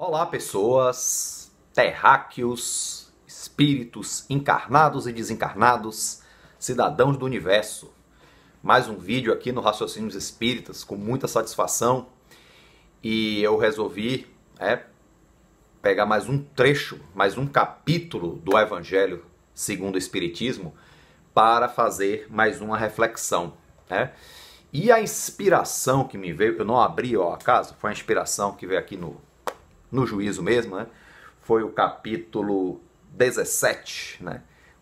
Olá, pessoas, terráqueos, espíritos encarnados e desencarnados, cidadãos do universo. Mais um vídeo aqui no Raciocínios Espíritas, com muita satisfação. E eu resolvi pegar mais um trecho, mais um capítulo do Evangelho segundo o Espiritismo para fazer mais uma reflexão. E a inspiração que me veio, eu não abri ao acaso, foi a inspiração que veio aqui no juízo mesmo, foi o capítulo 17,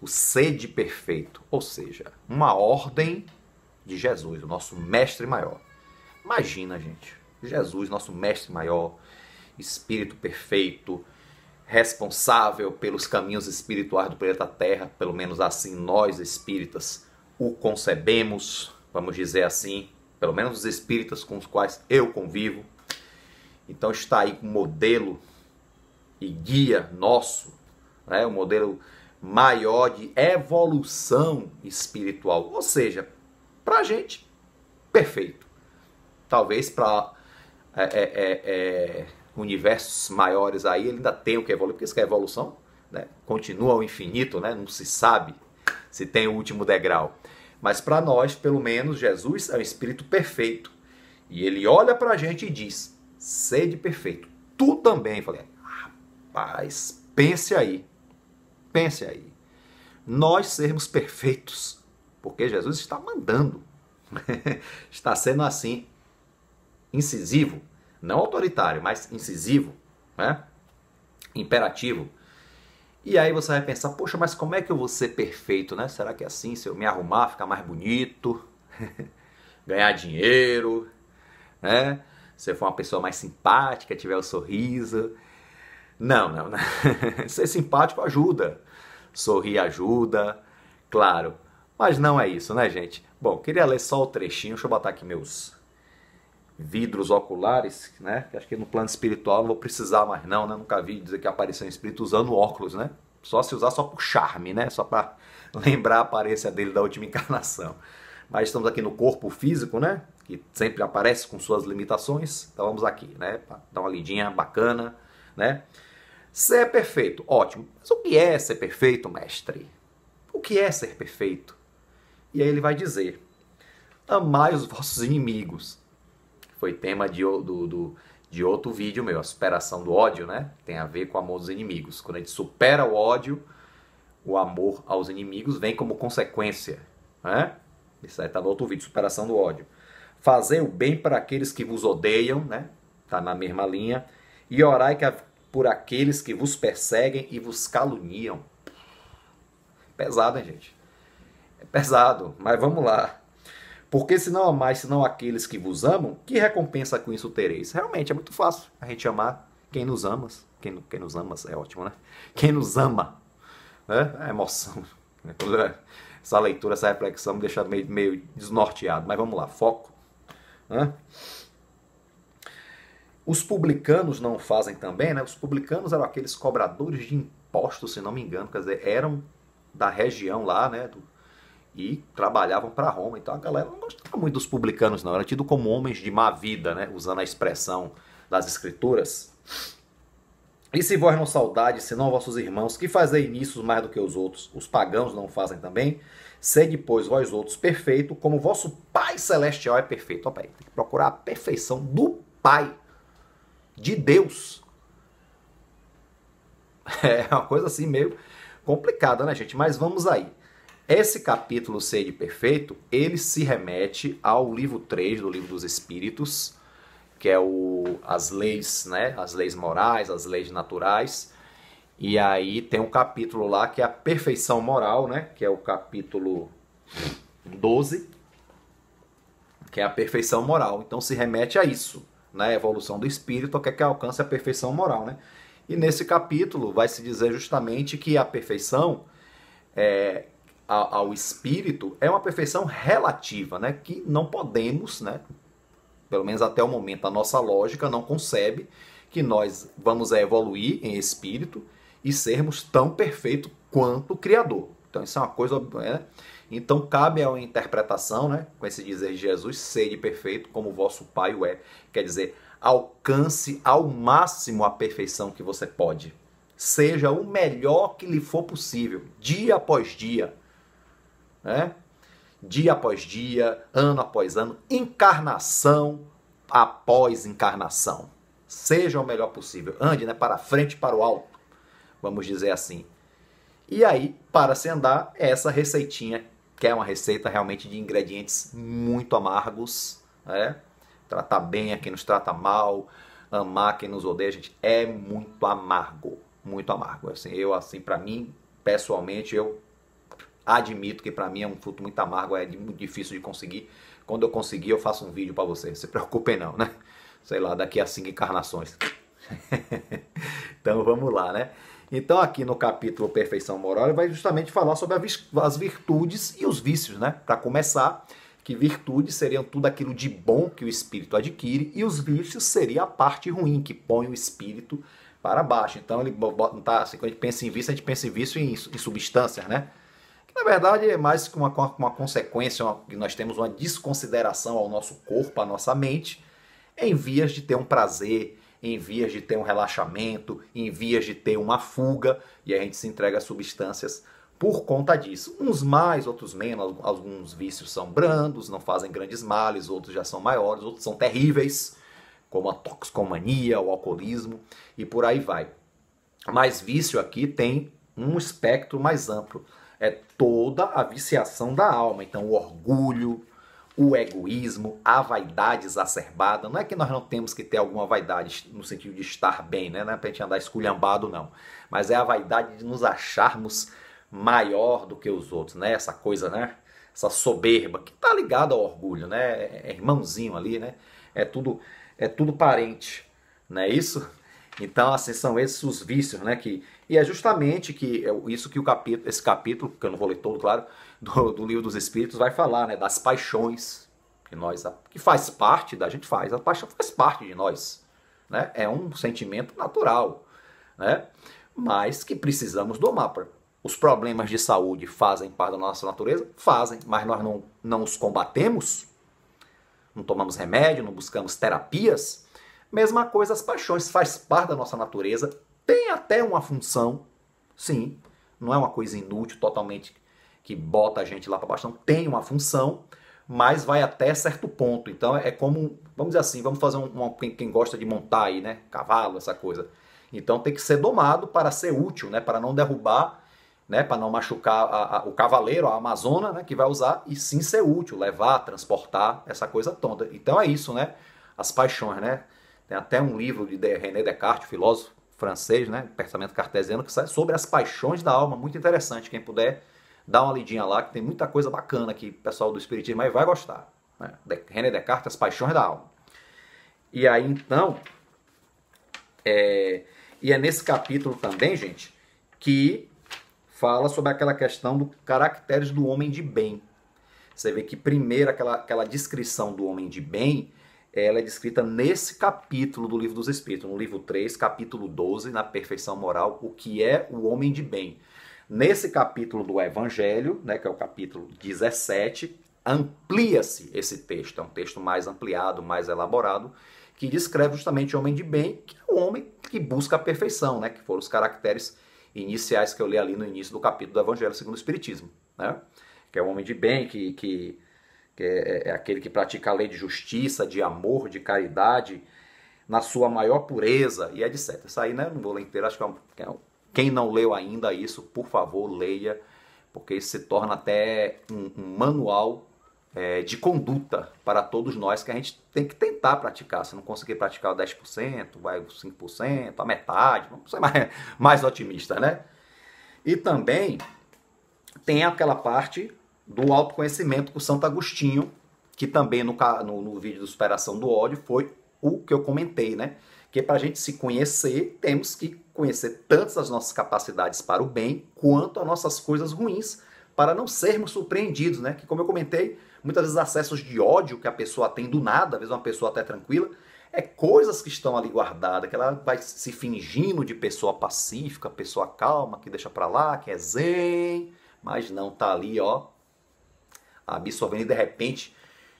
o sede perfeito, ou seja, uma ordem de Jesus, o nosso mestre maior. Imagina, gente, Jesus, nosso mestre maior, espírito perfeito, responsável pelos caminhos espirituais do planeta Terra, pelo menos assim nós espíritas o concebemos, vamos dizer assim, pelo menos os espíritas com os quais eu convivo. Então está aí um modelo e guia nosso, um modelo maior de evolução espiritual. Ou seja, para a gente, perfeito. Talvez para universos maiores aí ele ainda tem o que evoluir, porque isso que é evolução, continua ao infinito, não se sabe se tem o último degrau. Mas para nós, pelo menos, Jesus é um espírito perfeito. E ele olha para a gente e diz: sede perfeito. Tu também. Falei, rapaz, pense aí. Pense aí. Nós sermos perfeitos. Porque Jesus está mandando. Está sendo assim, incisivo. Não autoritário, mas incisivo. Imperativo. E aí você vai pensar, poxa, mas como é que eu vou ser perfeito, Será que é assim, se eu me arrumar, ficar mais bonito, ganhar dinheiro, se eu for uma pessoa mais simpática, tiver o sorriso? Não. Ser simpático ajuda, sorrir ajuda, claro. Mas não é isso, gente? Bom, queria ler só o trechinho, deixa eu botar aqui meus vidros oculares, que acho que no plano espiritual não vou precisar mais não, Nunca vi dizer que apareceu um espírito usando óculos, Só se usar só por charme, Só para lembrar a aparência dele da última encarnação. Mas estamos aqui no corpo físico, Que sempre aparece com suas limitações. Então vamos aqui, Para dar uma lidinha bacana, Ser perfeito, ótimo. Mas o que é ser perfeito, mestre? O que é ser perfeito? E aí ele vai dizer: amai os vossos inimigos. Foi tema de outro vídeo meu, a superação do ódio, Tem a ver com o amor dos inimigos. Quando a gente supera o ódio, o amor aos inimigos vem como consequência, Isso aí está no outro vídeo, superação do ódio. Fazer o bem para aqueles que vos odeiam, Está na mesma linha. E orai por aqueles que vos perseguem e vos caluniam. Pesado, hein, gente? É pesado, mas vamos lá. Porque se não amais, senão aqueles que vos amam, que recompensa com isso tereis? Realmente é muito fácil a gente amar quem nos ama. Quem nos ama é ótimo, Quem nos ama. É emoção. Essa leitura, essa reflexão me deixa meio desnorteado. Mas vamos lá, foco. Os publicanos não fazem também, Os publicanos eram aqueles cobradores de impostos, se não me engano. Quer dizer, eram da região lá, e trabalhavam para Roma. Então a galera não gostava muito dos publicanos, não. Era tido como homens de má vida, usando a expressão das escrituras. E se vós não saudades, senão vossos irmãos, que fazei nisso mais do que os outros, os pagãos não fazem também? Sede, pois, vós outros perfeito, como vosso Pai Celestial é perfeito. Opa, tem que procurar a perfeição do Pai, de Deus. É uma coisa assim meio complicada, gente? Mas vamos aí. Esse capítulo Sede Perfeito, ele se remete ao livro 3 do Livro dos Espíritos, que é as leis, as leis morais, as leis naturais. E aí tem um capítulo lá que é a perfeição moral, que é o capítulo 12, que é a perfeição moral. Então se remete a isso, a evolução do espírito, que alcance a perfeição moral, E nesse capítulo vai se dizer justamente que a perfeição ao espírito é uma perfeição relativa, que não podemos, pelo menos até o momento a nossa lógica não concebe que nós vamos evoluir em espírito e sermos tão perfeitos quanto o Criador. Então isso é uma coisa, Então cabe a interpretação, com esse dizer de Jesus, sede perfeito como o vosso Pai o é. Quer dizer, alcance ao máximo a perfeição que você pode. Seja o melhor que lhe for possível, dia após dia, né? Dia após dia, ano após ano, encarnação após encarnação. Seja o melhor possível. Ande, né, para frente, para o alto, vamos dizer assim. E aí, para se andar, é essa receitinha, que é uma receita realmente de ingredientes muito amargos, né? Tratar bem a quem nos trata mal, amar quem nos odeia, gente, é muito amargo. Muito amargo. Assim, para mim, pessoalmente, eu admito que para mim é um fruto muito amargo, é muito difícil de conseguir. Quando eu conseguir, eu faço um vídeo para vocês. Não se preocupem não, né? Sei lá, daqui a 5 encarnações. Então vamos lá, né? Então aqui no capítulo Perfeição Moral, ele vai justamente falar sobre as virtudes e os vícios, né? Para começar, que virtudes seriam tudo aquilo de bom que o espírito adquire e os vícios seria a parte ruim que põe o espírito para baixo. Então ele tá, assim, quando a gente pensa em vício, a gente pensa em vício em substâncias, né? Que na verdade é mais que uma consequência, que nós temos uma desconsideração ao nosso corpo, à nossa mente, em vias de ter um prazer, em vias de ter um relaxamento, em vias de ter uma fuga, e a gente se entrega a substâncias por conta disso. Uns mais, outros menos, alguns vícios são brandos, não fazem grandes males, outros já são maiores, outros são terríveis, como a toxicomania, o alcoolismo e por aí vai. Mas vício aqui tem um espectro mais amplo. É toda a viciação da alma. Então o orgulho, o egoísmo, a vaidade exacerbada. Não é que nós não temos que ter alguma vaidade no sentido de estar bem, né? Não é pra gente andar esculhambado, não. Mas é a vaidade de nos acharmos maior do que os outros, né? Essa coisa, né? Essa soberba que tá ligada ao orgulho, né? É irmãozinho ali, né? É tudo parente, não é isso? Então, assim, são esses os vícios, né? E é justamente isso que esse capítulo, que eu não vou ler todo, claro, do Livro dos Espíritos vai falar, né? Das paixões que faz parte da gente, a paixão faz parte de nós, né? É um sentimento natural, né? Mas que precisamos domar. Os problemas de saúde fazem parte da nossa natureza? Fazem, mas nós não os combatemos, não tomamos remédio, não buscamos terapias. Mesma coisa, as paixões faz parte da nossa natureza, tem até uma função, sim, não é uma coisa inútil, totalmente que bota a gente lá para baixo, não, tem uma função, mas vai até certo ponto. Então é como, vamos dizer assim, vamos fazer quem gosta de montar aí, né, cavalo, essa coisa. Então tem que ser domado para ser útil, né, para não derrubar, né, para não machucar o cavaleiro, a amazona, né, que vai usar, e sim ser útil, levar, transportar, essa coisa toda. Então é isso, né, as paixões, né. Tem até um livro de René Descartes, filósofo francês, né, pensamento cartesiano, que sai sobre as paixões da alma, muito interessante. Quem puder dar uma lidinha lá, que tem muita coisa bacana que o pessoal do Espiritismo aí vai gostar. Né? René Descartes, as paixões da alma. E aí então, e é nesse capítulo também, gente, que fala sobre aquela questão dos caracteres do homem de bem. Você vê que primeiro aquela descrição do homem de bem, ela é descrita nesse capítulo do Livro dos Espíritos, no livro 3, capítulo 12, na Perfeição Moral, o que é o homem de bem. Nesse capítulo do Evangelho, né, que é o capítulo 17, amplia-se esse texto, é um texto mais ampliado, mais elaborado, que descreve justamente o homem de bem, que é o homem que busca a perfeição, né, que foram os caracteres iniciais que eu li ali no início do capítulo do Evangelho segundo o Espiritismo, né, que é o homem de bem, que é aquele que pratica a lei de justiça, de amor, de caridade, na sua maior pureza e etc. Isso aí, né, não vou ler inteiro, acho que quem não leu ainda isso, por favor, leia, porque isso se torna até um manual de conduta para todos nós, que a gente tem que tentar praticar. Se não conseguir praticar o 10%, vai o 5%, a metade, vamos ser mais otimista, né? E também tem aquela parte do autoconhecimento com Santo Agostinho, que também no vídeo do Superação do Ódio foi o que eu comentei, né? Que para a gente se conhecer, temos que conhecer tanto as nossas capacidades para o bem, quanto as nossas coisas ruins, para não sermos surpreendidos, né? Que como eu comentei, muitas vezes acessos de ódio que a pessoa tem do nada, às vezes uma pessoa até tranquila, é coisas que estão ali guardadas, que ela vai se fingindo de pessoa pacífica, pessoa calma, que deixa para lá, que é zen, mas não tá ali, ó, absorvendo, e de repente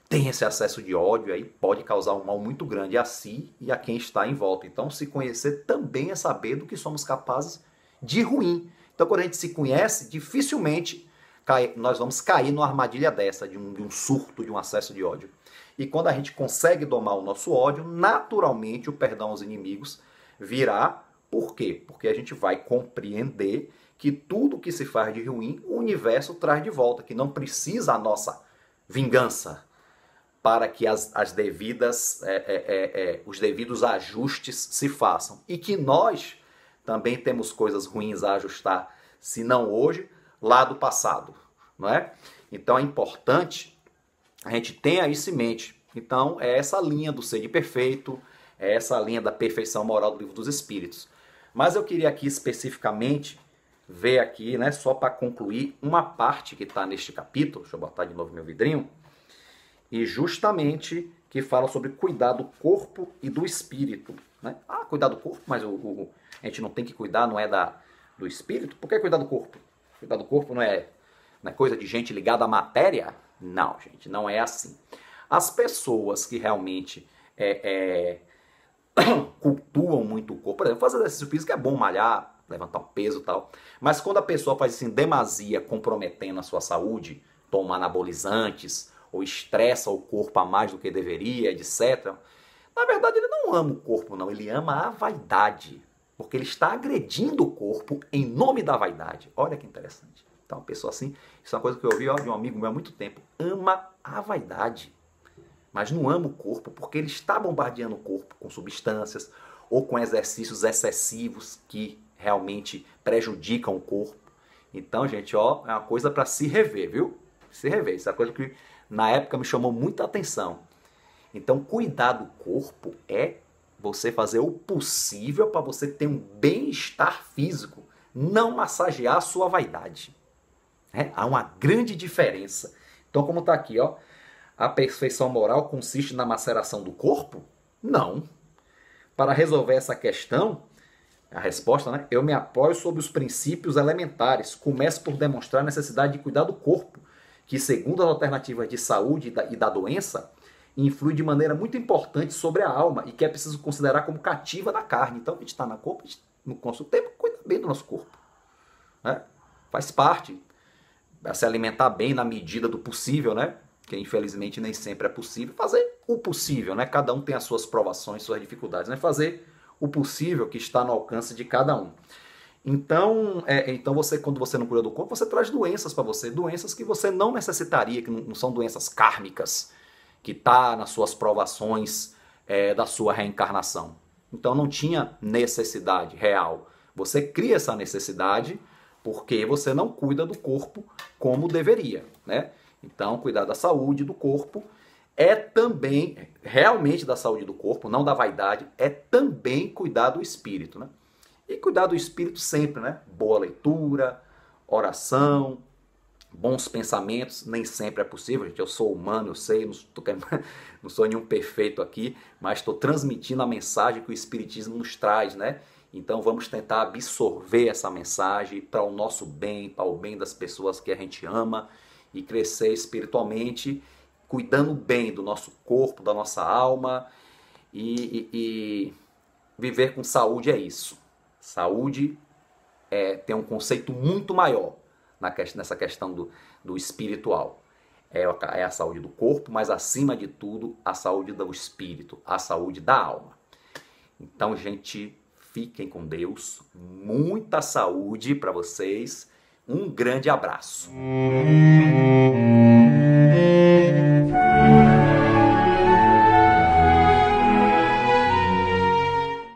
tem esse acesso de ódio, aí pode causar um mal muito grande a si e a quem está em volta. Então, se conhecer também é saber do que somos capazes de ruim. Então, quando a gente se conhece, dificilmente nós vamos cair numa armadilha dessa, de um surto, de um acesso de ódio. E quando a gente consegue domar o nosso ódio, naturalmente o perdão aos inimigos virá. Por quê? Porque a gente vai compreender que tudo que se faz de ruim, o universo traz de volta, que não precisa a nossa vingança para que os devidos ajustes se façam. E que nós também temos coisas ruins a ajustar, se não hoje, lá do passado, não é? Então é importante a gente ter isso em mente. Então é essa linha do ser de perfeito, é essa linha da perfeição moral do Livro dos Espíritos. Mas eu queria aqui especificamente ver aqui, né, só para concluir, uma parte que está neste capítulo, deixa eu botar de novo meu vidrinho, e justamente que fala sobre cuidar do corpo e do espírito. Né? Ah, cuidar do corpo, mas a gente não tem que cuidar, não é do espírito? Por que cuidar do corpo? Cuidar do corpo não é coisa de gente ligada à matéria? Não, gente, não é assim. As pessoas que realmente cultuam muito o corpo, por exemplo, fazer exercício físico é bom, malhar, levantar um peso e tal, mas quando a pessoa faz isso em demasia, comprometendo a sua saúde, toma anabolizantes, ou estressa o corpo a mais do que deveria, etc. Na verdade, ele não ama o corpo, não. Ele ama a vaidade. Porque ele está agredindo o corpo em nome da vaidade. Olha que interessante. Então, uma pessoa assim, isso é uma coisa que eu ouvi de um amigo meu há muito tempo. Ama a vaidade, mas não ama o corpo porque ele está bombardeando o corpo com substâncias ou com exercícios excessivos que realmente prejudicam o corpo. Então, gente, ó, é uma coisa para se rever, viu? Se rever. Isso é uma coisa que na época me chamou muita atenção. Então, cuidar do corpo é você fazer o possível para você ter um bem-estar físico, não massagear a sua vaidade. Há uma grande diferença. Então, como está aqui, ó, a perfeição moral consiste na maceração do corpo? Não. Para resolver essa questão, a resposta, né? Eu me apoio sobre os princípios elementares. Começo por demonstrar a necessidade de cuidar do corpo, que, segundo as alternativas de saúde e da doença, influi de maneira muito importante sobre a alma e que é preciso considerar como cativa da carne. Então, a gente está no nosso tempo, cuida bem do nosso corpo. Né? Faz parte. Se alimentar bem na medida do possível, né? Que infelizmente nem sempre é possível. Fazer o possível, né? Cada um tem as suas provações, suas dificuldades. Né? Fazer o possível que está no alcance de cada um. Então, você, quando você não cuida do corpo, você traz doenças para você, doenças que você não necessitaria, que não são doenças kármicas, que está nas suas provações da sua reencarnação. Então não tinha necessidade real. Você cria essa necessidade porque você não cuida do corpo como deveria, né? Então, cuidar da saúde do corpo é também, realmente da saúde do corpo, não da vaidade, é também cuidar do espírito, né? E cuidar do espírito sempre, né? Boa leitura, oração, bons pensamentos, nem sempre é possível, gente. Eu sou humano, eu sei, não sou nenhum perfeito aqui, mas estou transmitindo a mensagem que o Espiritismo nos traz, né? Então vamos tentar absorver essa mensagem para o nosso bem, para o bem das pessoas que a gente ama e crescer espiritualmente, cuidando bem do nosso corpo, da nossa alma e viver com saúde é isso. Saúde tem um conceito muito maior nessa questão do espiritual. É a saúde do corpo, mas acima de tudo, a saúde do espírito, a saúde da alma. Então, gente, fiquem com Deus, muita saúde para vocês, um grande abraço.